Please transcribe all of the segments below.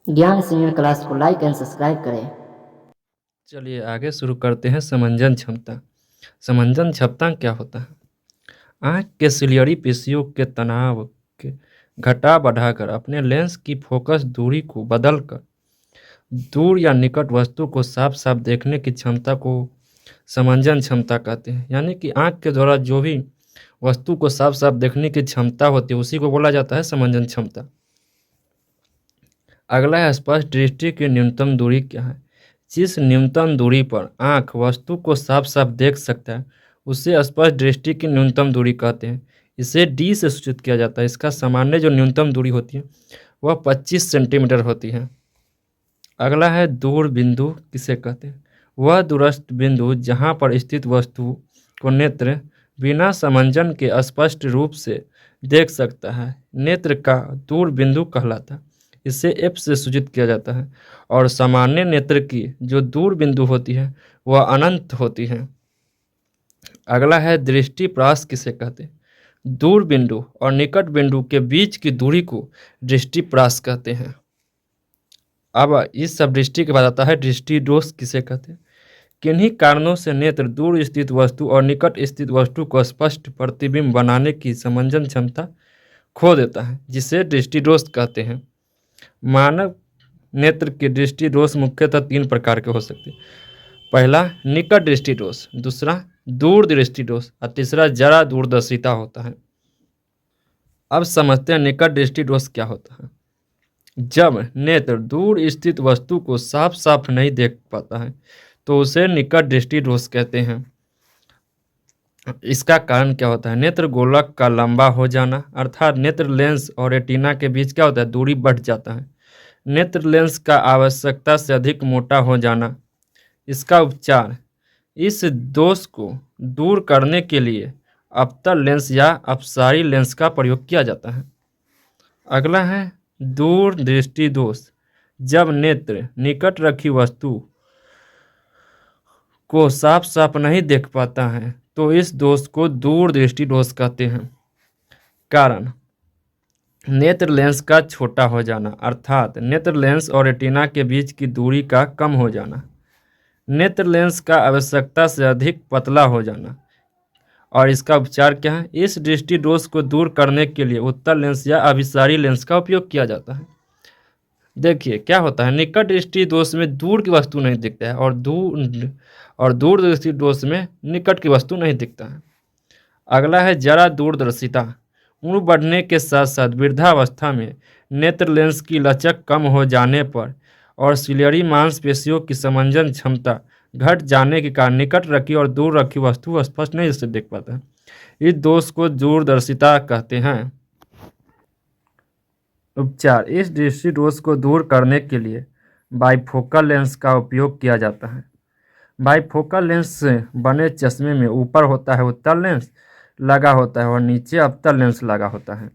ज्ञान senior class को like and subscribe करें। चलिए आगे शुरू करते हैं। समंजन क्षमता। समंजन क्षमता क्या होता है? आँख के सिलियरी पेशियों के तनाव के घटा बढ़ाकर अपने लेंस की फोकस दूरी को बदलकर दूर या निकट वस्तु को साफ साफ देखने की क्षमता को समंजन क्षमता कहते हैं। यानी कि आँख के द्वारा जो भी वस्तु को साफ साफ देखने की क्षमता होती है उसी को बोला जाता है समंजन क्षमता। अगला है स्पष्ट दृष्टि की न्यूनतम दूरी क्या है? जिस न्यूनतम दूरी पर आँख वस्तु को साफ साफ देख सकता है उसे स्पष्ट दृष्टि की न्यूनतम दूरी कहते हैं। इसे डी से सूचित किया जाता है। इसका सामान्य जो न्यूनतम दूरी होती है वह 25 सेंटीमीटर होती है। अगला है दूर बिंदु किसे कहते हैं? वह दूरस्थ बिंदु जहाँ पर स्थित वस्तु को नेत्र बिना समंजन के स्पष्ट रूप से देख सकता है नेत्र का दूर बिंदु कहलाता है। इसे एफ से सूचित किया जाता है और सामान्य नेत्र की जो दूर बिंदु होती है वह अनंत होती है। अगला है दृष्टि प्रास किसे कहते हैं? दूर बिंदु और निकट बिंदु के बीच की दूरी को दृष्टि प्रास कहते हैं। अब इस सब दृष्टि के बाद आता है दृष्टि दोष किसे कहते हैं? किन्हीं कारणों से नेत्र दूर स्थित वस्तु और निकट स्थित वस्तु को स्पष्ट प्रतिबिंब बनाने की समंजन क्षमता खो देता है जिसे दृष्टि दोष कहते हैं। मानव नेत्र के दृष्टि दोष मुख्यतः 3 प्रकार के हो सकते हैं। पहला निकट दृष्टि दोष, दूसरा दूर दृष्टि दोष और तीसरा जरा दूरदर्शिता होता है। अब समझते हैं निकट दृष्टि दोष क्या होता है। जब नेत्र दूर स्थित वस्तु को साफ साफ नहीं देख पाता है तो उसे निकट दृष्टि दोष कहते हैं। इसका कारण क्या होता है? नेत्र गोलक का लंबा हो जाना, अर्थात नेत्र लेंस और रेटिना के बीच क्या होता है? दूरी बढ़ जाता है। नेत्र लेंस का आवश्यकता से अधिक मोटा हो जाना। इसका उपचार, इस दोष को दूर करने के लिए अवतल लेंस या अपसारी लेंस का प्रयोग किया जाता है। अगला है दूर दृष्टि दोष। जब नेत्र निकट रखी वस्तु को साफ साफ नहीं देख पाता है तो इस दोष को दूर दृष्टि दोष कहते हैं। कारण, नेत्र लेंस का छोटा हो जाना, अर्थात नेत्र लेंस और रेटिना के बीच की दूरी का कम हो जाना। नेत्र लेंस का आवश्यकता से अधिक पतला हो जाना। और इसका उपचार क्या है? इस दृष्टि दोष को दूर करने के लिए उत्तल लेंस या अभिसारी लेंस का उपयोग किया जाता है। देखिए क्या होता है, निकट दृष्टि दोष में दूर की वस्तु नहीं दिखता है और दूर दृष्टि दोष में निकट की वस्तु नहीं दिखता है। अगला है जरा दूरदर्शिता। उम्र बढ़ने के साथ साथ वृद्धावस्था में नेत्र लेंस की लचक कम हो जाने पर और सिलियरी मांसपेशियों की समंजन क्षमता घट जाने के कारण निकट रखी और दूर रखी वस्तु स्पष्ट नहीं से देख पाता है। इस दोष को दूरदर्शिता कहते हैं। उपचार, इस दृष्टि दोष को दूर करने के लिए बाइफोकल लेंस का उपयोग किया जाता है। बाइफोकल लेंस से बने चश्मे में ऊपर होता है उत्तल लेंस लगा होता है और नीचे अवतल लेंस लगा होता है।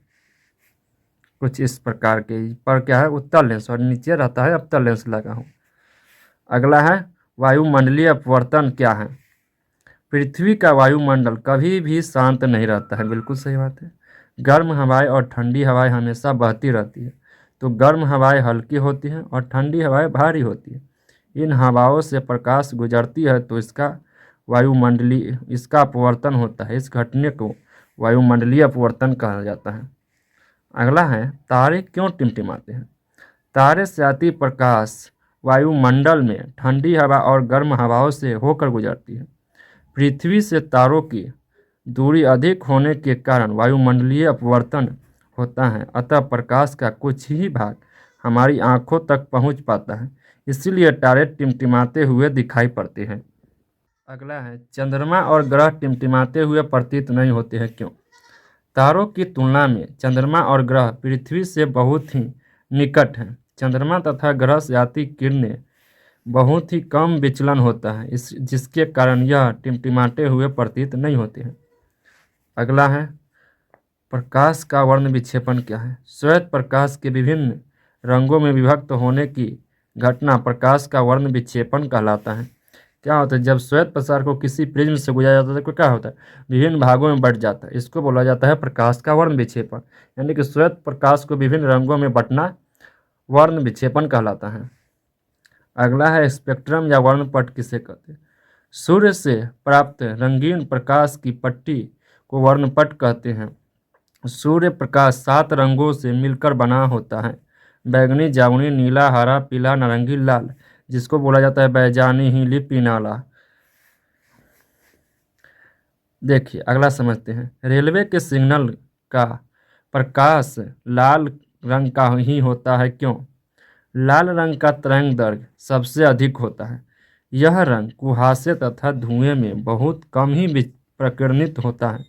कुछ इस प्रकार के, पर क्या है? उत्तल लेंस और नीचे रहता है अवतल लेंस लगा हो। अगला है वायुमंडलीय अपवर्तन क्या है? पृथ्वी का वायुमंडल कभी भी शांत नहीं रहता है। बिल्कुल सही बात है। गर्म हवाएं और ठंडी हवाएं हमेशा बहती रहती है। तो गर्म हवाएं हल्की होती हैं और ठंडी हवाएं भारी होती है। इन हवाओं से प्रकाश गुजरती है तो इसका अपवर्तन होता है। इस घटने को वायुमंडलीय अपवर्तन कहा जाता है। अगला है तारे क्यों टिमटिमाते हैं? तारे से आती प्रकाश वायुमंडल में ठंडी हवा और गर्म हवाओं से होकर गुजरती है। पृथ्वी से तारों की दूरी अधिक होने के कारण वायुमंडलीय अपवर्तन होता है, अतः प्रकाश का कुछ ही भाग हमारी आंखों तक पहुंच पाता है, इसीलिए तारे टिमटिमाते हुए दिखाई पड़ते हैं। अगला है चंद्रमा और ग्रह टिमटिमाते हुए प्रतीत नहीं होते हैं, क्यों? तारों की तुलना में चंद्रमा और ग्रह पृथ्वी से बहुत ही निकट हैं। चंद्रमा तथा ग्रह से आती किरणें बहुत ही कम विचलन होता है, जिसके कारण यह टिमटिमाते हुए प्रतीत नहीं होते हैं। अगला है प्रकाश का वर्ण विक्षेपण क्या है? श्वेत प्रकाश के विभिन्न रंगों में विभक्त होने की घटना प्रकाश का वर्ण विक्षेपण कहलाता है। क्या होता है? जब श्वेत प्रसार को किसी प्रिज्म से गुजारा जाता है तो क्या होता है? विभिन्न भागों में बंट जाता है। इसको बोला जाता है प्रकाश का वर्ण विक्षेपण। यानी कि श्वेत प्रकाश को विभिन्न रंगों में बंटना वर्ण विक्षेपण कहलाता है। अगला है स्पेक्ट्रम या वर्णपट किसे कहते हैं। सूर्य से प्राप्त रंगीन प्रकाश की पट्टी को वर्णपट कहते हैं। सूर्य प्रकाश 7 रंगों से मिलकर बना होता है। बैंगनी, जामुनी, नीला, हरा, पीला, नारंगी, लाल, जिसको बोला जाता है बैजानी हीली पीनाला। देखिए अगला समझते हैं। रेलवे के सिग्नल का प्रकाश लाल रंग का ही होता है, क्यों? लाल रंग का तरंग दैर्घ्य सबसे अधिक होता है। यह रंग कुहासे तथा धुएं में बहुत कम ही प्रकीर्णित होता है।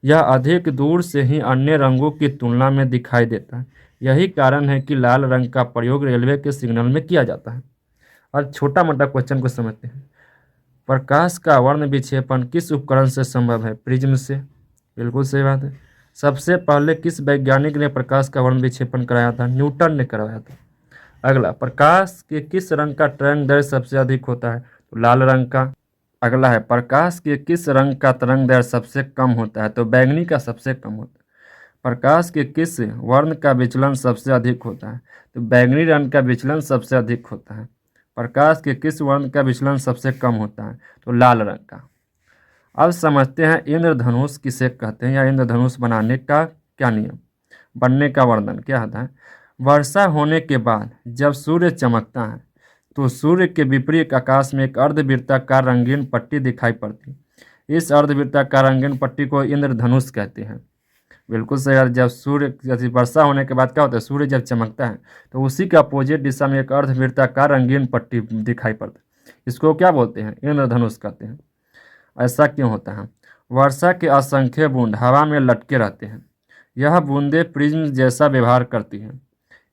यह अधिक दूर से ही अन्य रंगों की तुलना में दिखाई देता है। यही कारण है कि लाल रंग का प्रयोग रेलवे के सिग्नल में किया जाता है। और छोटा मोटा क्वेश्चन को समझते हैं। प्रकाश का वर्ण विक्षेपण किस उपकरण से संभव है? प्रिज्म से। बिल्कुल सही बात है। सबसे पहले किस वैज्ञानिक ने प्रकाश का वर्ण विक्षेपण कराया था? न्यूटन ने करवाया था। अगला, प्रकाश के किस रंग का तरंग दैर्घ्य सबसे अधिक होता है? तो लाल रंग का। अगला है, प्रकाश के किस रंग का तरंग दैर्घ्य सबसे कम होता है? तो बैंगनी का सबसे कम होता है। प्रकाश के किस वर्ण का विचलन सबसे अधिक होता है? तो बैंगनी रंग का विचलन सबसे अधिक होता है। प्रकाश के किस वर्ण का विचलन सबसे कम होता है? तो लाल रंग का। अब समझते हैं इंद्रधनुष किसे कहते हैं, या इंद्रधनुष बनाने का क्या नियम, बनने का वर्णन क्या होता है। वर्षा होने के बाद जब सूर्य चमकता है तो सूर्य के विपरीत आकाश में एक अर्धवृत्ताकार रंगीन पट्टी दिखाई पड़ती है। इस अर्धवृत्ताकार रंगीन पट्टी को इंद्रधनुष कहते हैं। बिल्कुल सही यार। जब सूर्य वर्षा होने के बाद क्या होता है, सूर्य जब चमकता है तो उसी के अपोजिट दिशा में एक अर्धवृत्ताकार रंगीन पट्टी दिखाई पड़ती है। इसको क्या बोलते हैं? इंद्रधनुष कहते हैं। ऐसा क्यों होता है? वर्षा के असंख्य बूंद हवा में लटके रहते हैं। यह बूंदें प्रिज्म जैसा व्यवहार करती हैं।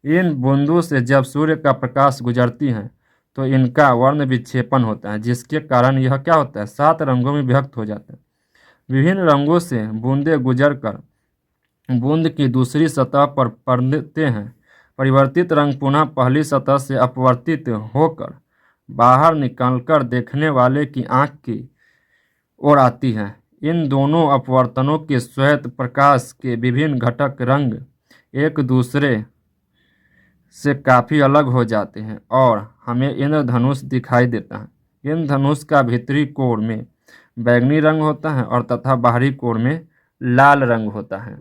इन बूंदों से जब सूर्य का प्रकाश गुजरती हैं तो इनका वर्ण विक्षेपण होता है, जिसके कारण यह क्या होता है, 7 रंगों में विभक्त हो जाता है। विभिन्न रंगों से बूंदें गुजर कर बूंद की दूसरी सतह पर पड़ते हैं। परिवर्तित रंग पुनः पहली सतह से अपवर्तित होकर बाहर निकलकर देखने वाले की आंख की ओर आती है। इन दोनों अपवर्तनों के श्वेत प्रकाश के विभिन्न घटक रंग एक दूसरे से काफ़ी अलग हो जाते हैं और हमें इंद्रधनुष दिखाई देता है। इंद्रधनुष का भीतरी कोर में बैंगनी रंग होता है और तथा बाहरी कोर में लाल रंग होता है।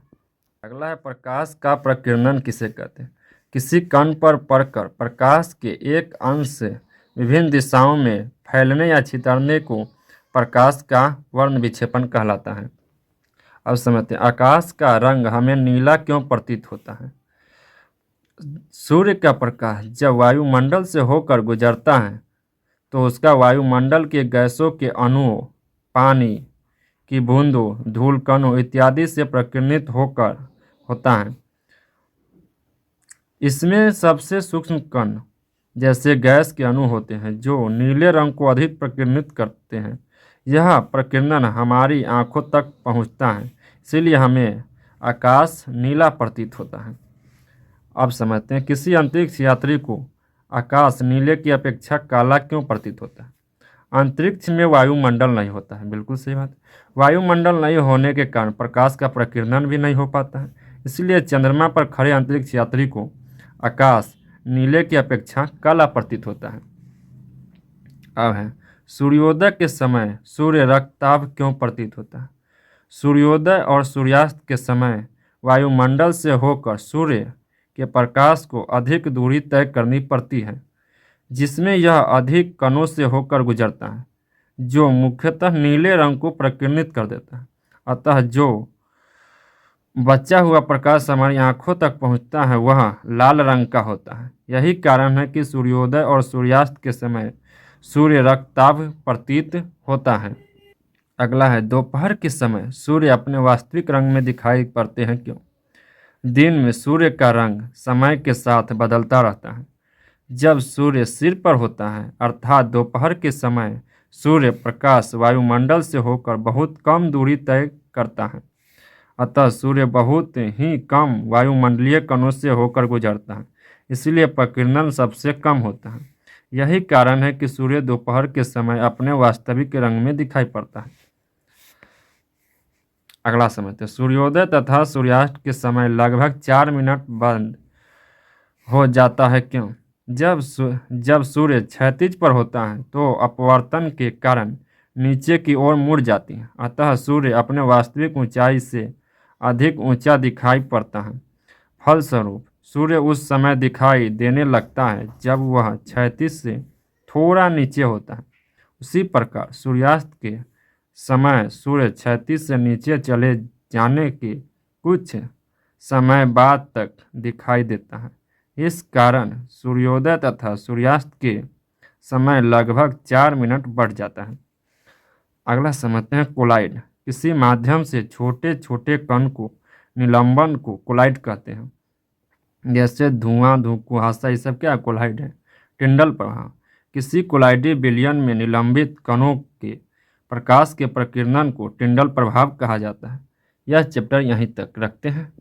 अगला है, प्रकाश का प्रकीर्णन किसे कहते हैं। किसी कण पर पड़कर प्रकाश के एक अंश से विभिन्न दिशाओं में फैलने या छितरने को प्रकाश का वर्ण विक्षेपण कहलाता है। अब समझते हैं, आकाश का रंग हमें नीला क्यों प्रतीत होता है। सूर्य का प्रकाश जब वायुमंडल से होकर गुजरता है तो उसका वायुमंडल के गैसों के अणुओं, पानी की बूंदों, धूल कणों इत्यादि से प्रकीर्णित होकर होता है। इसमें सबसे सूक्ष्म कण जैसे गैस के अणु होते हैं जो नीले रंग को अधिक प्रकीर्णित करते हैं। यह प्रकीर्णन हमारी आंखों तक पहुंचता है, इसीलिए हमें आकाश नीला प्रतीत होता है। अब समझते हैं, किसी अंतरिक्ष यात्री को आकाश नीले की अपेक्षा काला क्यों प्रतीत होता है। अंतरिक्ष में वायुमंडल नहीं होता है। बिल्कुल सही बात। वायुमंडल नहीं होने के कारण प्रकाश का प्रकीर्णन भी नहीं हो पाता है, इसलिए चंद्रमा पर खड़े अंतरिक्ष यात्री को आकाश नीले की अपेक्षा काला प्रतीत होता है। अब है, सूर्योदय के समय सूर्य रक्तताप क्यों प्रतीत होता है। सूर्योदय और सूर्यास्त के समय वायुमंडल से होकर सूर्य के प्रकाश को अधिक दूरी तय करनी पड़ती है, जिसमें यह अधिक कणों से होकर गुजरता है, जो मुख्यतः नीले रंग को प्रकीर्णित कर देता है। अतः जो बचा हुआ प्रकाश हमारी आंखों तक पहुंचता है वह लाल रंग का होता है। यही कारण है कि सूर्योदय और सूर्यास्त के समय सूर्य रक्तताप प्रतीत होता है। अगला है, दोपहर के समय सूर्य अपने वास्तविक रंग में दिखाई पड़ते हैं, क्यों। दिन में सूर्य का रंग समय के साथ बदलता रहता है। जब सूर्य सिर पर होता है अर्थात दोपहर के समय सूर्य प्रकाश वायुमंडल से होकर बहुत कम दूरी तय करता है, अतः सूर्य बहुत ही कम वायुमंडलीय कणों से होकर गुजरता है, इसलिए प्रकीर्णन सबसे कम होता है। यही कारण है कि सूर्य दोपहर के समय अपने वास्तविक रंग में दिखाई पड़ता है। अगला समझते हैं, सूर्योदय तथा सूर्यास्त के समय लगभग 4 मिनट बंद हो जाता है क्यों? जब सूर्य क्षैतिज पर होता है तो अपवर्तन के कारण नीचे की ओर मुड़ जाती है, अतः सूर्य अपने वास्तविक ऊंचाई से अधिक ऊंचा दिखाई पड़ता है। फलस्वरूप सूर्य उस समय दिखाई देने लगता है जब वह क्षैतिज से थोड़ा नीचे होता है। उसी प्रकार सूर्यास्त के समय सूर्य क्षैतिज से नीचे चले जाने के कुछ समय बाद तक दिखाई देता है। इस कारण सूर्योदय तथा सूर्यास्त के समय लगभग 4 मिनट बढ़ जाता है। अगला समझते हैं कोलाइड। किसी माध्यम से छोटे छोटे कण को निलंबन को कोलाइड कहते हैं। जैसे धुआं, कुहासा, ये सब क्या कोलाइड है। टिंडल प्रभाव। किसी कोलाइडी विलयन में निलंबित कणों के प्रकाश के प्रकीर्णन को टिंडल प्रभाव कहा जाता है। यह चैप्टर यहीं तक रखते हैं।